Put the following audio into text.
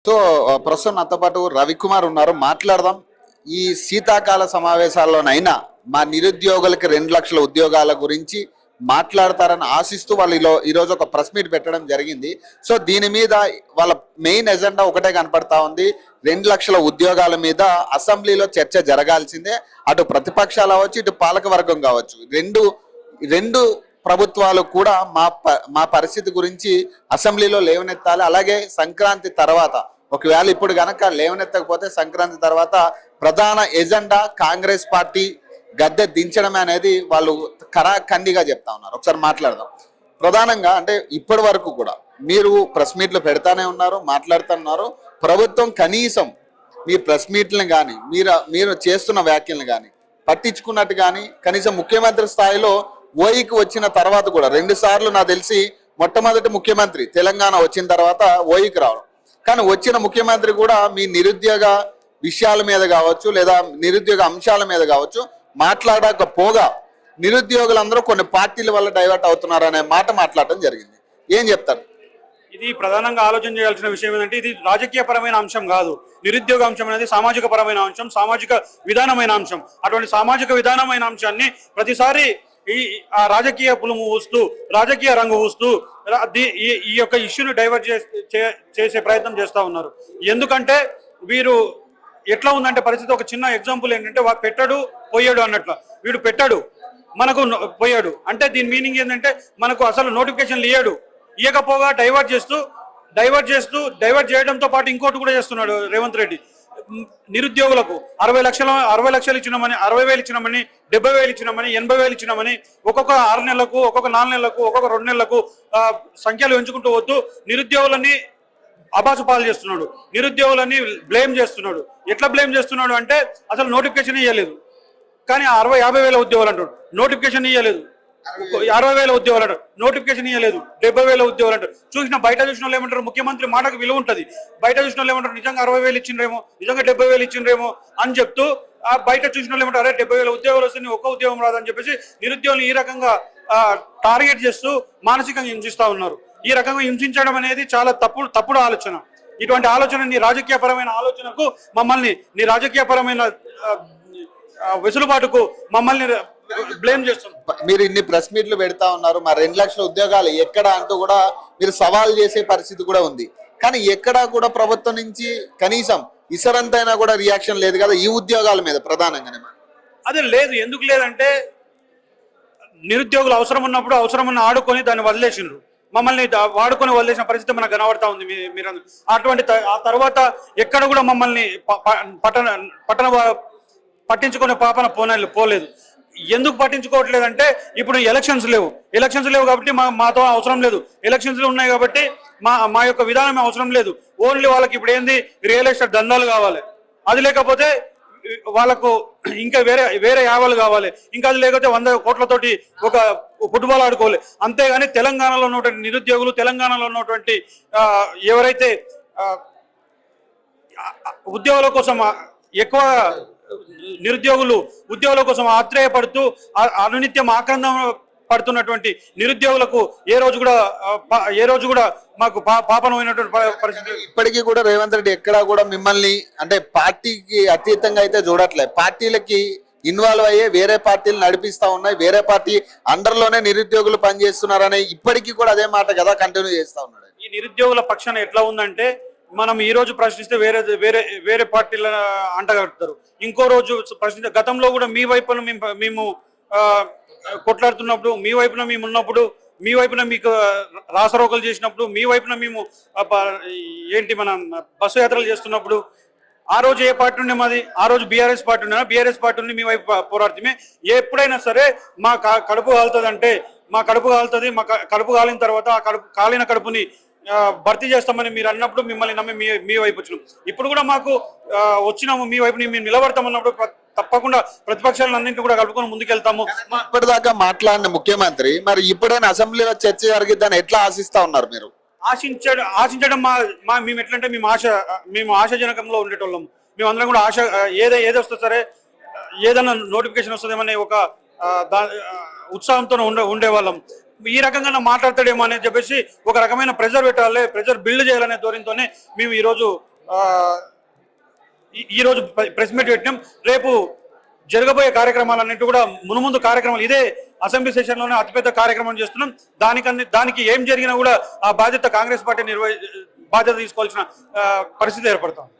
So ప్రస్తుతం నాతో పాటు రవికుమార్ ఉన్నారు, మాట్లాడదాం. ఈ శీతాకాల సమావేశాల్లోనైనా మా నిరుద్యోగులకి 2 లక్షల ఉద్యోగాల గురించి మాట్లాడతారని ఆశిస్తూ వాళ్ళు ఈరోజు ఒక ప్రెస్ మీట్ పెట్టడం జరిగింది. సో దీని మీద వాళ్ళ మెయిన్ ఎజెండా ఒకటే కనపడతా ఉంది. 2 లక్షల ఉద్యోగాల మీద అసెంబ్లీలో చర్చ జరగాల్సిందే. అటు ప్రతిపక్షాలు అవ్వచ్చు, ఇటు పాలక వర్గం కావచ్చు, రెండు ప్రభుత్వాలు కూడా మా పరిస్థితి గురించి అసెంబ్లీలో లేవనెత్తాలి. అలాగే సంక్రాంతి తర్వాత, ఒకవేళ ఇప్పుడు గనక లేవనెత్తకపోతే సంక్రాంతి తర్వాత ప్రధాన ఎజెండా కాంగ్రెస్ పార్టీ గద్దె దించడమే అనేది వాళ్ళు కరాఖండిగా చెప్తా ఉన్నారు. ఒకసారి మాట్లాడదాం. ప్రధానంగా అంటే ఇప్పటి వరకు కూడా మీరు ప్రెస్ మీట్లు పెడతానే ఉన్నారు, మాట్లాడుతున్నారు. ప్రభుత్వం కనీసం మీ ప్రెస్ మీట్లను కానీ మీరు చేస్తున్న వ్యాఖ్యలను కానీ పట్టించుకున్నట్టు కానీ, కనీసం ముఖ్యమంత్రి స్థాయిలో ఓయికి వచ్చిన తర్వాత కూడా 2 సార్లు నాకు తెలిసి మొట్టమొదటి ముఖ్యమంత్రి తెలంగాణ వచ్చిన తర్వాత ఓయికి రావడం, కానీ వచ్చిన ముఖ్యమంత్రి కూడా మీ నిరుద్యోగ విషయాల మీద కావచ్చు లేదా నిరుద్యోగ అంశాల మీద కావచ్చు మాట్లాడకపోగా నిరుద్యోగులందరూ కొన్ని పార్టీల వల్ల డైవర్ట్ అవుతున్నారు అనే మాట మాట్లాడడం జరిగింది. ఏం చెప్తారు? ఇది ప్రధానంగా ఆలోచన చేయాల్సిన విషయం ఏంటంటే, ఇది రాజకీయపరమైన అంశం కాదు. నిరుద్యోగ అంశం అనేది సామాజిక పరమైన అంశం, సామాజిక విధానమైన అంశం. అటువంటి సామాజిక విధానమైన అంశాన్ని ప్రతిసారి ఆ రాజకీయ పులుము ఊస్తూ, రాజకీయ రంగు ఊస్తూ ఈ యొక్క ఇష్యూని డైవర్ట్ చేసే ప్రయత్నం చేస్తూ ఉన్నారు. ఎందుకంటే వీరు ఎట్లా ఉందంటే పరిస్థితి, ఒక చిన్న ఎగ్జాంపుల్ ఏంటంటే, పెట్టాడు పోయాడు అన్నట్లు. వీడు పెట్టాడు, మనకు పోయాడు అంటే దీని మీనింగ్ ఏంటంటే మనకు అసలు నోటిఫికేషన్లు ఇవ్వకపోగా డైవర్ట్ చేయడంతో పాటు ఇంకోటి కూడా చేస్తున్నాడు రేవంత్ రెడ్డి. నిరుద్యోగులకు 60 లక్షలు ఇచ్చినామని, 60,000 ఇచ్చినామని, 70,000 ఇచ్చినామని, 80,000 ఇచ్చినామని ఒక్కొక్క 6 నెలలకు, ఒక్కొక్క 4 నెలలకు, ఒక్కొక్క 2 నెలలకు సంఖ్యలు పెంచుకుంటూ వద్దు నిరుద్యోగులని అబాసు పాలు చేస్తున్నాడు. నిరుద్యోగులని బ్లేమ్ చేస్తున్నాడు. ఎట్లా బ్లేమ్ చేస్తున్నాడు అంటే, అసలు నోటిఫికేషన్ ఇవ్వలేదు, కానీ 50,000 ఉద్యోగాలు అంటాడు. నోటిఫికేషన్ ఇవ్వలేదు. 60,000 ఉద్యోగాలు అంటారు, నోటిఫికేషన్ ఇవ్వలేదు. 70,000 ఉద్యోగాలు అంటారు. బయట చూసిన వాళ్ళు ఏమంటారు, ముఖ్యమంత్రి మాటకు విలువ ఉంటుంది. బయట చూసిన వాళ్ళు ఏమంటారు, నిజంగా 60,000 ఇచ్చిండ్రేమో, నిజంగా 70,000 ఇచ్చిండ్రేమో అని చెప్తూ, ఆ బయట చూసిన వాళ్ళు ఏమంటారు, 70,000 ఉద్యోగాలు వస్తే ఒక్క ఉద్యోగం రాదని చెప్పేసి నిరుద్యోగులు ఈ రకంగా టార్గెట్ చేస్తూ మానసికంగా హింసిస్తూ ఉన్నారు. ఈ రకంగా హింసించడం అనేది చాలా తప్పుడు ఆలోచన. ఇటువంటి ఆలోచన, నీ రాజకీయపరమైన ఆలోచనకు మమ్మల్ని, నీ రాజకీయపరమైన వెసులుబాటుకు మమ్మల్ని బ్లేమ్ చేస్తున్నారు. మీరు ఇన్ని ప్రెస్ మీట్లు పెడతా ఉన్నారు, మరి 2 లక్షల ఉద్యోగాలు ఎక్కడ అంటూ కూడా మీరు సవాల్ చేసే పరిస్థితి కూడా ఉంది. కానీ ఎక్కడా కూడా ప్రభుత్వం నుంచి కనీసం ఇసరంతైనా కూడా రియాక్షన్ లేదు కదా ఈ ఉద్యోగాల మీద ప్రధానంగానే. అదే లేదు. ఎందుకు లేదంటే, నిరుద్యోగులు అవసరం ఉన్న ఆడుకొని దాన్ని వదిలేసిండ్రు. మమ్మల్ని వాడుకొని వదిలేసిన పరిస్థితి మనకు కనబడతా ఉంది. మీరు ఆ తర్వాత ఎక్కడ కూడా మమ్మల్ని పట్టించుకునే పాపన పోలేదు. ఎందుకు పట్టించుకోవట్లేదంటే, ఇప్పుడు ఎలక్షన్స్ లేవు కాబట్టి మాతో అవసరం లేదు. ఎలక్షన్స్ ఉన్నాయి కాబట్టి మా యొక్క విధానం అవసరం లేదు. ఓన్లీ వాళ్ళకి ఇప్పుడు ఏంది, రియల్ ఎస్టేట్ దందాలు కావాలి. అది లేకపోతే వాళ్ళకు ఇంకా వేరే యావలు కావాలి. ఇంకా అది లేకపోతే 100 కోట్లతోటి ఒక ఫుట్బాల్ ఆడుకోవాలి. అంతేగాని తెలంగాణలో ఉన్నటువంటి నిరుద్యోగులు, తెలంగాణలో ఉన్నటువంటి ఎవరైతే ఉద్యోగుల కోసం ఎక్కువ నిరుద్యోగులు ఉద్యోగుల కోసం ఆత్రేయపడుతూ అనునిత్యం ఆక్రందం పడుతున్నటువంటి నిరుద్యోగులకు ఏ రోజు కూడా మాకు పాపనమైనటువంటి పరిస్థితి. ఇప్పటికీ కూడా రేవంత్ రెడ్డి ఎక్కడా కూడా మిమ్మల్ని అంటే పార్టీకి అతీతంగా అయితే చూడట్లేదు. పార్టీలకి ఇన్వాల్వ్ అయ్యే వేరే పార్టీలు నడిపిస్తా ఉన్నాయి, వేరే పార్టీ అండర్లోనే నిరుద్యోగులు పనిచేస్తున్నారని ఇప్పటికీ కూడా అదే మాట కదా కంటిన్యూ చేస్తా ఉన్నాడు. ఈ నిరుద్యోగుల పక్షాన ఎట్లా ఉందంటే, మనం ఈ రోజు ప్రశ్నిస్తే వేరే పార్టీల అంటగడతారు. ఇంకో రోజు ప్రశ్నిస్తే, గతంలో కూడా మీ వైపున మేము కొట్లాడుతున్నప్పుడు, మీ వైపున మేము ఉన్నప్పుడు, మీ వైపున మీకు రాసరోకలు చేసినప్పుడు, మీ వైపున మేము మనం బస్సు యాత్రలు చేస్తున్నప్పుడు, ఆ రోజు ఏ పార్టీ ఉండే మాది, ఆ రోజు బీఆర్ఎస్ పార్టీ ఉండేనా, బీఆర్ఎస్ పార్టీ ఉండి మీ వైపు పోరాడుతామే. ఎప్పుడైనా సరే మా కడుపు కాలుతుంది అంటే, మా కడుపు కాలిన తర్వాత ఆ కాలిన కడుపుని భర్తీ చేస్తామని మీరు అన్నప్పుడు మిమ్మల్ని నమ్మి మీ వైపు వచ్చినాం. ఇప్పుడు కూడా మాకు వచ్చినాము, మీ వైపు మేము నిలబడతామన్నప్పుడు తప్పకుండా ప్రతిపక్షాలన్నింటినీ కూడా కలుపుకొని ముందుకెళ్తాము. ఇప్పటిదాకా మాట్లాడిన ముఖ్యమంత్రి మరి ఇప్పుడైనా అసెంబ్లీలో చర్చ జరిగిద్దని ఎట్లా ఆశిస్తా ఉన్నారు మీరు? ఆశించడం మేము ఎట్లంటే, మేము ఆశాజనకంలో ఉండేటోళ్ళము. మేమందరం కూడా ఏది వస్తుంది సరే, ఏదైనా నోటిఫికేషన్ వస్తుందేమనే ఒక ఉత్సాహంతో ఉండేవాళ్ళం. ఈ రకంగా మాట్లాడతాడేమో అని చెప్పేసి ఒక రకమైన ప్రెజర్ బిల్డ్ చేయాలనే ధోరణితోనే మేము ఈరోజు ఈ రోజు ప్రెస్ మీట్ పెట్టినాం. రేపు జరగబోయే కార్యక్రమాలన్నింటి కూడా మునుముందు కార్యక్రమాలు ఇదే అసెంబ్లీ సెషన్ లోనే అతిపెద్ద కార్యక్రమం చేస్తున్నాం. దానికి ఏం జరిగినా కూడా ఆ బాధ్యత కాంగ్రెస్ పార్టీ బాధ్యత తీసుకోవాల్సిన పరిస్థితి ఏర్పడుతుంది.